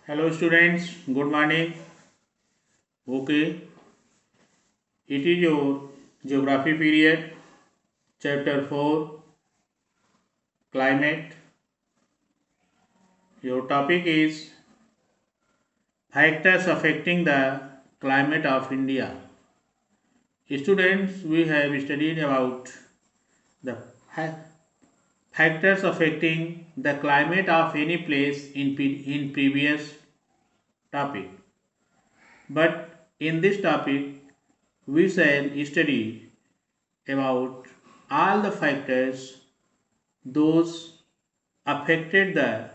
Hello students, good morning. Okay, it is your geography period, chapter 4, climate. Your topic is factors affecting the climate of India. Students, we have studied about the factors affecting the climate of any place in previous topic. But in this topic, we shall study about all the factors those affected the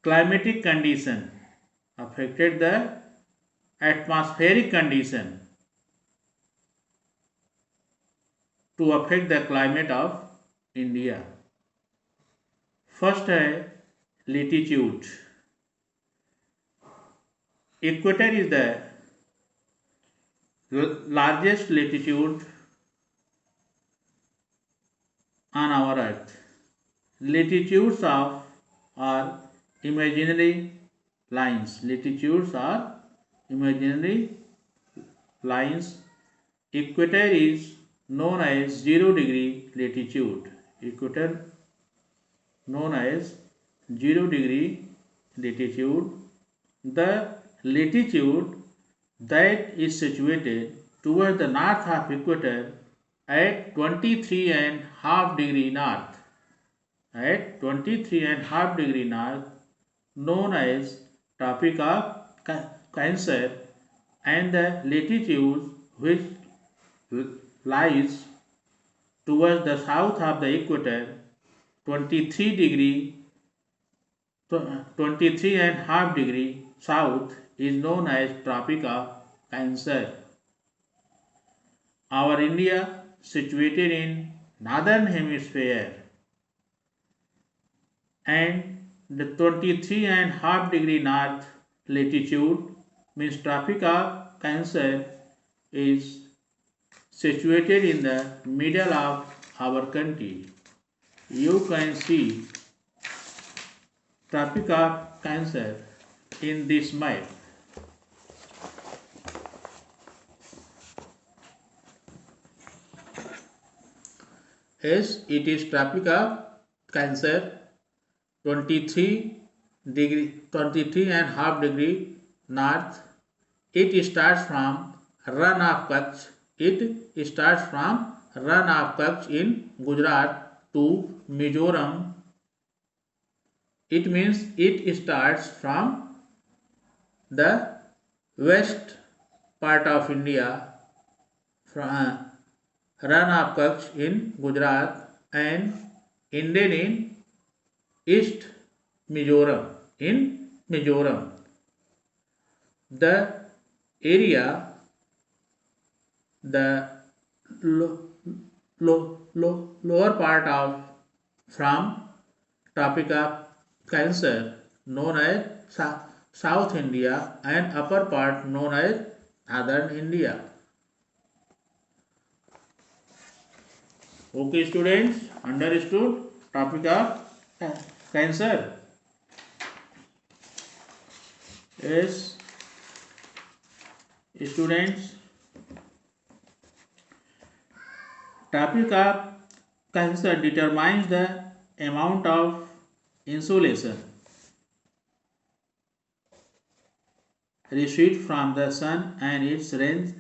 climatic condition, affected the atmospheric condition to affect the climate of India. First है latitude. Equator is the largest latitude on our earth. Latitudes are imaginary lines. Latitudes are imaginary lines. Equator is known as 0 degree latitude. Equator known as 0 degree latitude. The latitude that is situated toward the north of equator at 23.5 degree north, at 23.5 degree north, known as Tropic of Cancer, and the latitude which lies towards the south of the equator, 23 degree 23.5 degree south, is known as Tropic of Cancer. Our India, situated in northern hemisphere, and the 23.5 degree north latitude means Tropic of Cancer is situated in the middle of our country. You can see Tropic of Cancer in this map. Yes, it is Tropic of Cancer, 23.5 degree north. It starts from Rann of Kutch. It starts from Rann of Kutch in Gujarat to Mizoram. It means it starts from the west part of India, from Rann of Kutch in Gujarat, and ended in East Mizoram, in Mizoram. The area, the lower part of from Tropic of Cancer known as South India, and upper part known as Northern India. Okay students, understood Tropic of Cancer? Yes students, Tropic of Cancer determines the amount of insolation received from the sun and its range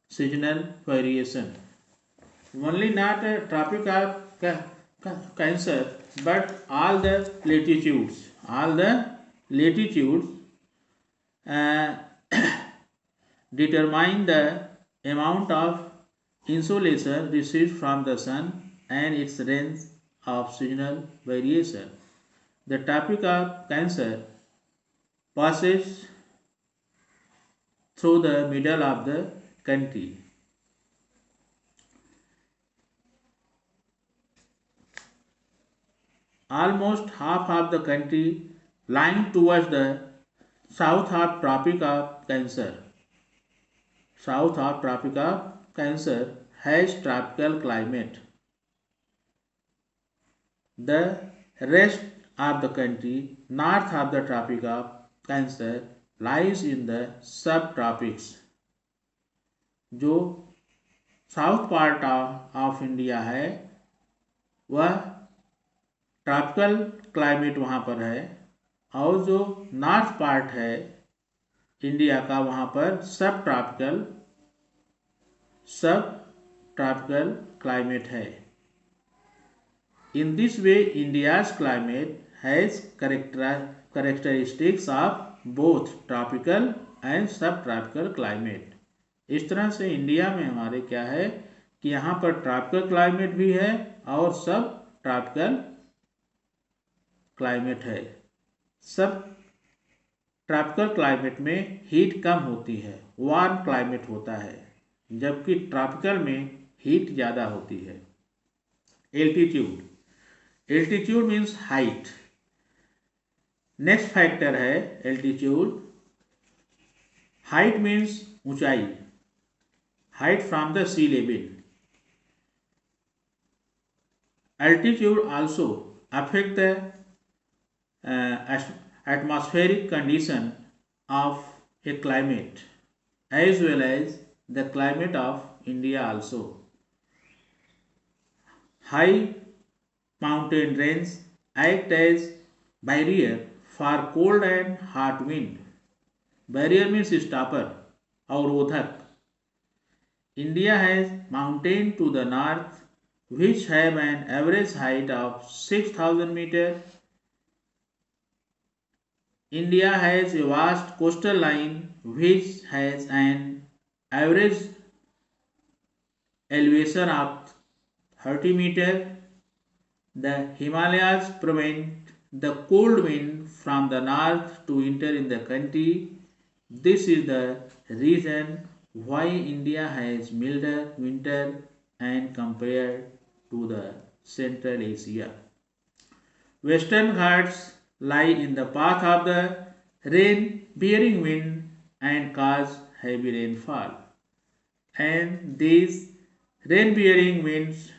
seasonal variation. Only not a Tropic of Cancer, but all the latitudes, uh, determine the amount of insolation received from the sun and its range of seasonal variation. The Tropic of Cancer passes through the middle of the country. Almost half of the country lying towards the south of Tropic of Cancer. South of Tropic of Cancer has tropical climate. The rest of the country north of the Tropic of Cancer lies in the subtropics. जो south part of India है वह tropical climate वहाँ पर है, और जो north part है India का वहाँ पर सब ट्रॉपिकल क्लाइमेट है. In this way, India's climate has characteristics of both tropical and subtropical climate. इस तरह से इंडिया में हमारे क्या है कि यहाँ पर ट्रॉपिकल क्लाइमेट भी है और सब ट्रॉपिकल क्लाइमेट है. सब ट्रॉपिकल क्लाइमेट में हीट कम होती है, वार्म क्लाइमेट होता है, जबकि ट्रॉपिकल में हीट ज़्यादा होती है. Altitude. Altitude means height. Next factor है एल्टीट्यूड. हाइट मीन्स ऊंचाई, height from the sea level. Altitude also affect the atmospheric condition of a climate as well as the climate of India also. High mountain ranges act as barrier for cold and hot wind. Barrier means stopper or rodhak. India has mountains to the north which have an average height of 6,000 meters. India has a vast coastal line which has an average elevation of 30 meters. The Himalayas prevent the cold wind from the north to enter in the country. This is the reason why India has milder winter and compared to the Central Asia. Western Ghats lie in the path of the rain-bearing wind and cause heavy rainfall. And these rain-bearing winds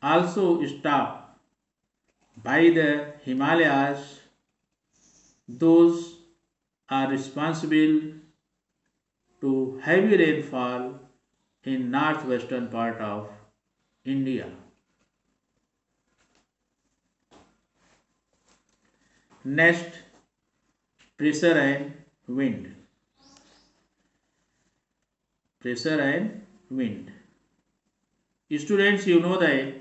also stopped by the Himalayas. Those are responsible to heavy rainfall in northwestern part of India. Next, pressure and wind. Pressure and wind. Students, you know that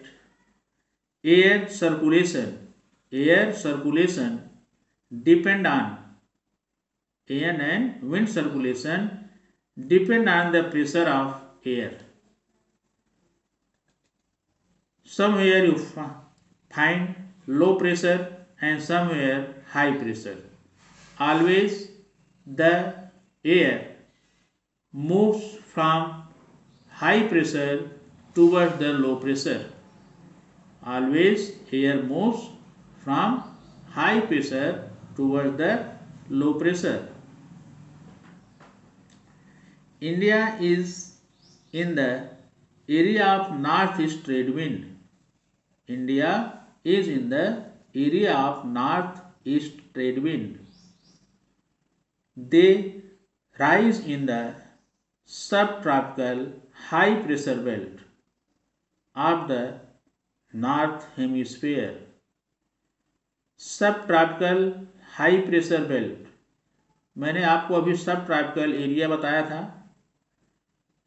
air circulation depend on air and wind circulation depend on the pressure of air. Somewhere you find low pressure and somewhere high pressure. Always the air moves from high pressure towards the low pressure. Always air moves from high pressure towards the low pressure. India is in the area of northeast trade wind. India is in the area of northeast trade wind. They rise in the subtropical high pressure belt of the north hemisphere. Subtropical high pressure belt, मैंने आपको अभी सब tropical area बताया था.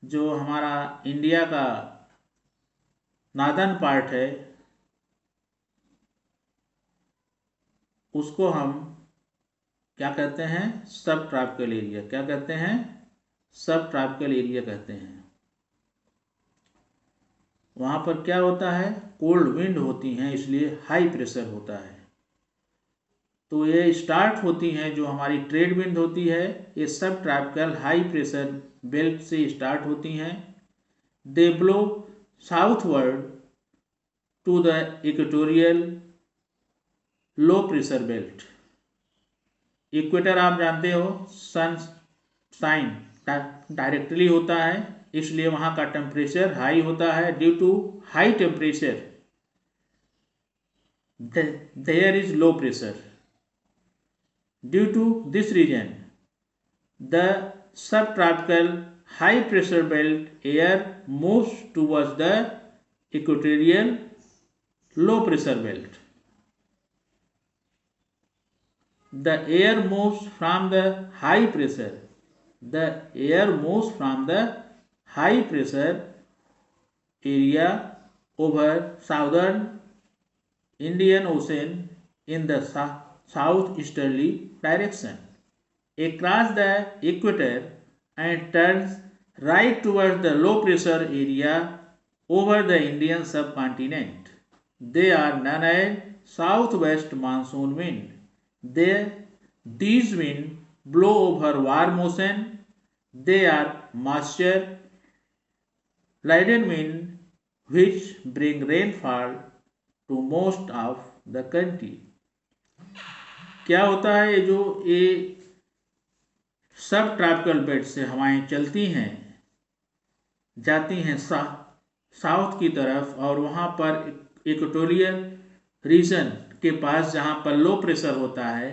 जो हमारा India का northern part है उसको हम क्या कहते हैं? सब ट्रॉपिकल एरिया. क्या कहते हैं? सब ट्रॉपिकल एरिया कहते हैं. वहाँ पर क्या होता है? कोल्ड विंड होती हैं, इसलिए हाई प्रेशर होता है. तो ये स्टार्ट होती हैं जो हमारी ट्रेड विंड होती है, ये सब ट्रॉपिकल हाई प्रेशर बेल्ट से स्टार्ट होती हैं. They blow southward to the equatorial low pressure belt. Equator आप जानते हो सन साइन डायरेक्टली होता है, इसलिए वहाँ का टेम्परेचर हाई होता है. Due to high temperature there is low pressure. Due to this reason, the subtropical high pressure belt air moves towards the equatorial low pressure belt. The air moves from the high pressure. The air moves from the high pressure area over southern Indian Ocean in the southeasterly direction across the equator and turns right towards the low pressure area over the Indian subcontinent. They are known as southwest monsoon wind. These winds blow over warm ocean. They are moisture laden wind which bring rainfall to most of the country. क्या होता है, ये सब tropical belt से हवाएं चलती हैं, जाती हैं साउथ की तरफ, और वहाँ पर इक्वेटोरियल रीजन के पास जहाँ पर लो प्रेशर होता है,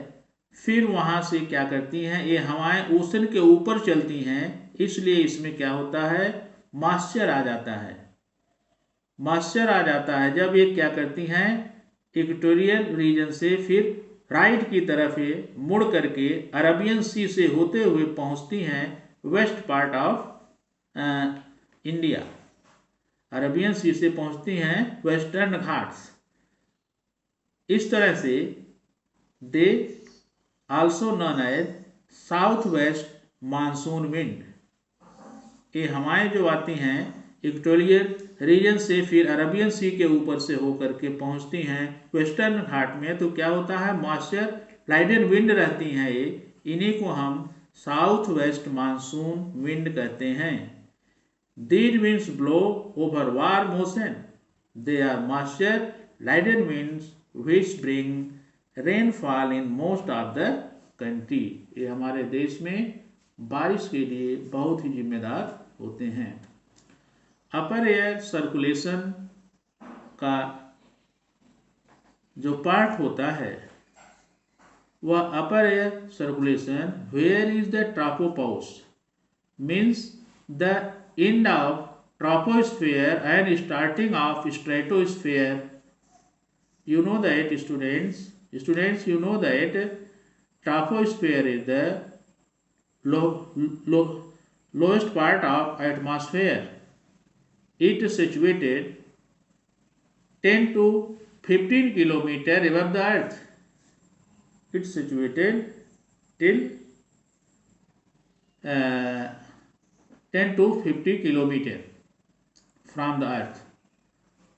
फिर वहाँ से क्या करती हैं, ये हवाएं ओशन के ऊपर चलती हैं, इसलिए इसमें क्या होता है, मॉइस्चर आ जाता है। मॉइस्चर आ जाता है जब ये क्या करती हैं, इक्वेटोरियल रीजन से फिर राइट की तरफ ये मुड़ करके अरबियन सी से होते हुए पहुंचती हैं west part of India. Arabian sea से पहुंचती हैं वेस्टर्न घाट्स। इस तरह से they also known as south west monsoon wind. ये हवाएं जो आती हैं इक्वेटोरियल रीजन से फिर अरबियन सी के ऊपर से होकर के पहुंचती हैं वेस्टर्न घाट में, तो क्या होता है, मॉइस्चर लाइडन विंड रहती हैं ये, इन्हीं को हम साउथ वेस्ट मानसून विंड कहते हैं। These winds blow over warm ocean. They are moisture laden winds which bring rainfall in most of the country. ये हमारे देश में बारिश के लिए बहुत ही जिम्मेदार होते हैं। अपर एयर सर्कुलेशन का जो पार्ट होता है वह upper air circulation where is the tropopause means the end of troposphere and starting of stratosphere. You know that students you know that troposphere is the lowest part of atmosphere. It is situated 10 to 15 kilometer above the earth. It is situated till 10 to 50 kilometre from the earth.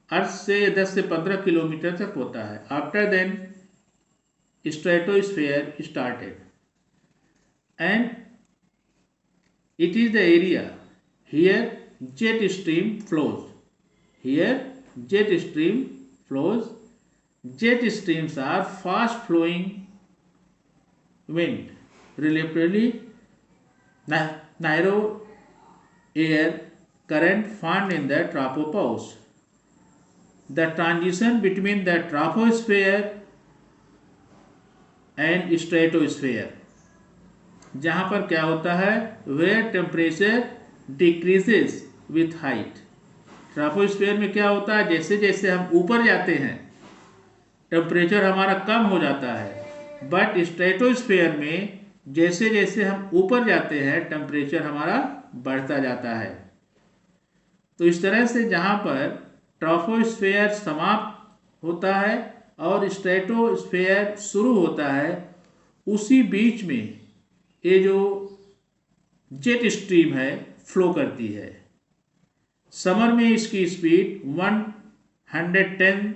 Earth से 10 से 15 kilometre तक होता है। After then stratosphere started and it is the area here jet stream flows. Here jet stream flows. Jet streams are fast flowing wind relatively narrow air current found in the tropopause. The transition between the troposphere and stratosphere, जहाँ पर क्या होता है, where temperature decreases with height. Troposphere में क्या होता है, जैसे जैसे हम ऊपर जाते हैं टेम्परेचर हमारा कम हो जाता है, बट स्ट्रेटोस्फेयर में जैसे जैसे हम ऊपर जाते हैं टेम्परेचर हमारा बढ़ता जाता है। तो इस तरह से जहाँ पर ट्रोपोस्फेयर समाप्त होता है और स्ट्रेटोस्फेयर शुरू होता है, उसी बीच में ये जो जेट स्ट्रीम है फ्लो करती है। समर में इसकी स्पीड 110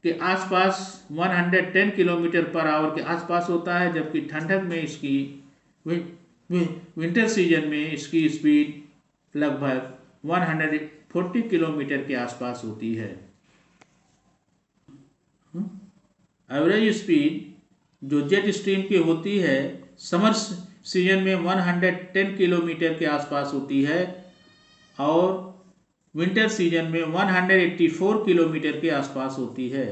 के आसपास 110 किलोमीटर पर आवर के आसपास होता है, जबकि ठंडक में इसकी विंटर सीजन में इसकी स्पीड लगभग 140 किलोमीटर के आसपास होती है। एवरेज स्पीड जो जेट स्ट्रीम की होती है समर सीजन में 110 किलोमीटर के आसपास होती है और विंटर सीजन में 184 किलोमीटर के आसपास होती है।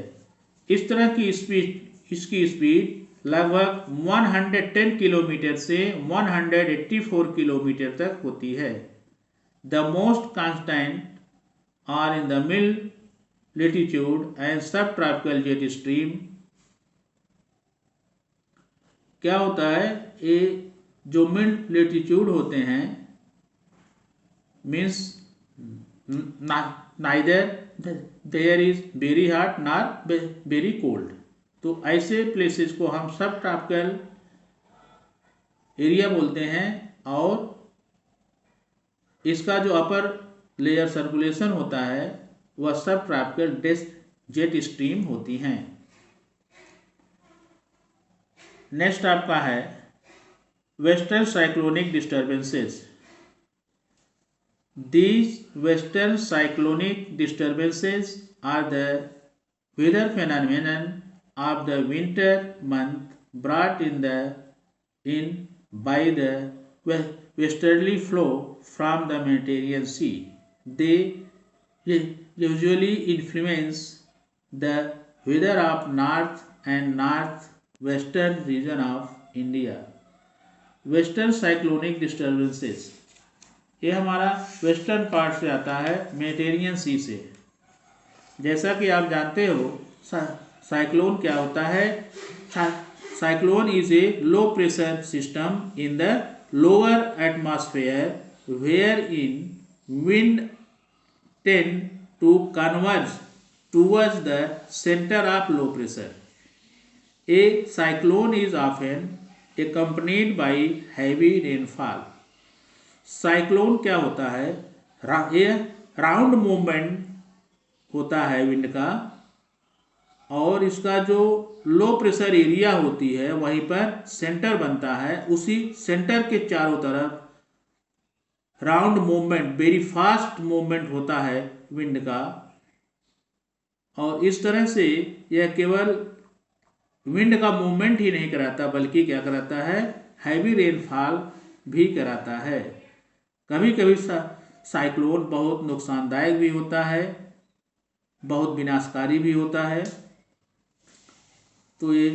इस तरह की स्पीड इसकी स्पीड लगभग 110 किलोमीटर से 184 किलोमीटर तक होती है। The most constant are in the mid latitude and sub tropical jet stream. क्या होता है, ये जो मिड लेटीट्यूड होते हैं means neither there is very hot not very cold, तो ऐसे प्लेसेस को हम सब ट्रॉपिकल एरिया बोलते हैं। और इसका जो अपर लेयर सर्कुलेशन होता है वह सब ट्रॉपिकल जेट स्ट्रीम होती हैं। नेक्स्ट आपका है western cyclonic disturbances. These western cyclonic disturbances are the weather phenomenon of the winter month brought in by the westerly flow from the Mediterranean Sea. They usually influence the weather of north and northwestern region of India. Western cyclonic disturbances, ये हमारा western part से आता है, Mediterranean सी से। जैसा कि आप जानते हो साइक्लोन क्या होता है। Cyclone is a low pressure system in the lower atmosphere where in wind tend to converge towards the centre of low pressure. A cyclone is often accompanied by heavy rainfall। Cyclone क्या होता है, ये round movement होता है wind का, और इसका जो लो प्रेशर एरिया होती है वहीं पर सेंटर बनता है। उसी सेंटर के चारों तरफ round movement, very fast movement होता है विंड का। और इस तरह से यह केवल विंड का मूवमेंट ही नहीं कराता बल्कि क्या कराता है, हैवी रेनफॉल भी कराता है। कभी कभी साइक्लोन बहुत नुकसानदायक भी होता है, बहुत विनाशकारी भी होता है। तो ये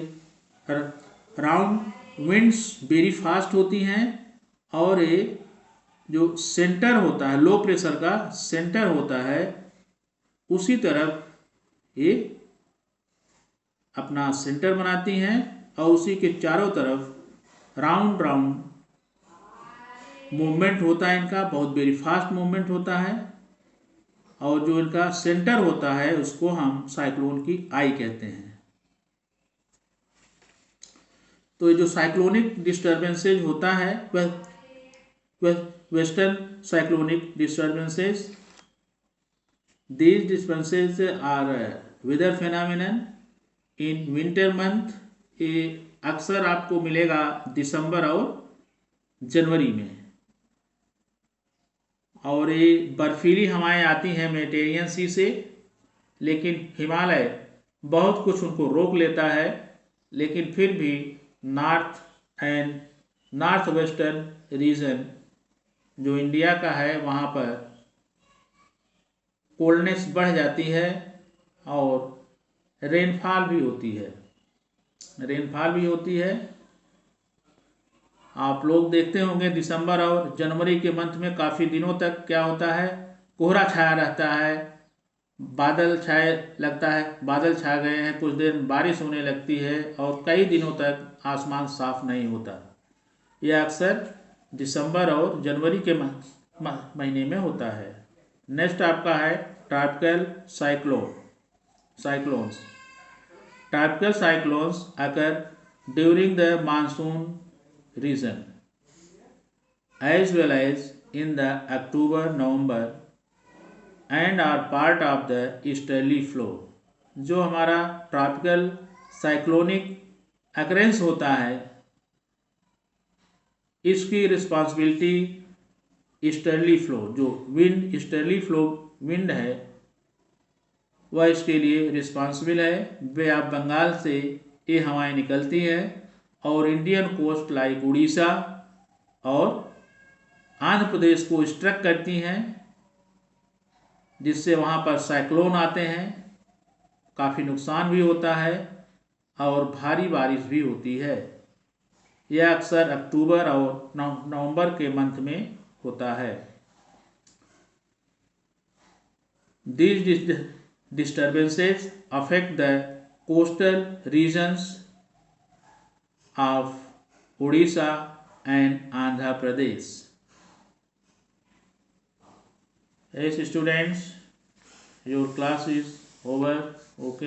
राउंड विंड्स वेरी फास्ट होती हैं, और ये जो सेंटर होता है, लो प्रेशर का सेंटर होता है, उसी तरफ ये अपना सेंटर बनाती हैं और उसी के चारों तरफ राउंड राउंड मूवमेंट होता है इनका, बहुत वेरी फास्ट मूवमेंट होता है। और जो इनका सेंटर होता है उसको हम साइक्लोन की आई कहते हैं। तो जो साइक्लोनिक डिस्टर्बेंसेज होता है वह western cyclonic disturbances, these disturbances are weather phenomenon in winter month. ये अक्सर आपको मिलेगा दिसंबर और जनवरी में, और ये बर्फीली हवाएं आती हैं मेडिटेरियन सी से, लेकिन हिमालय बहुत कुछ उनको रोक लेता है। लेकिन फिर भी north and north western region जो इंडिया का है वहाँ पर कोल्डनेस बढ़ जाती है और रेनफॉल भी होती है। आप लोग देखते होंगे दिसंबर और जनवरी के मंथ में काफ़ी दिनों तक क्या होता है, कोहरा छाया रहता है, बादल छा गए हैं, कुछ देर बारिश होने लगती है और कई दिनों तक आसमान साफ नहीं होता। यह अक्सर दिसंबर और जनवरी के महीने में होता है। नेक्स्ट आपका है tropical cyclones. Tropical cyclones occur during the monsoon region as well as in the October-November and are part of the easterly flow। जो हमारा ट्रॉपिकल साइक्लोनिक अकरेंस होता है इसकी रिस्पॉन्सिबिलिटी ईस्टर्ली फ्लो, जो विंड ईस्टर्ली फ्लो विंड है वह इसके लिए रिस्पॉन्सिबल है। वे आप बंगाल से ये हवाएं निकलती हैं और इंडियन कोस्ट लाइक उड़ीसा और आंध्र प्रदेश को स्ट्रक करती हैं, जिससे वहाँ पर साइक्लोन आते हैं। काफ़ी नुकसान भी होता है और भारी बारिश भी होती है। यह अक्सर अक्टूबर और नवंबर के मंथ में होता है। These disturbances affect the coastal regions of Odisha and Andhra Pradesh. Yes, students, your class is over. Okay.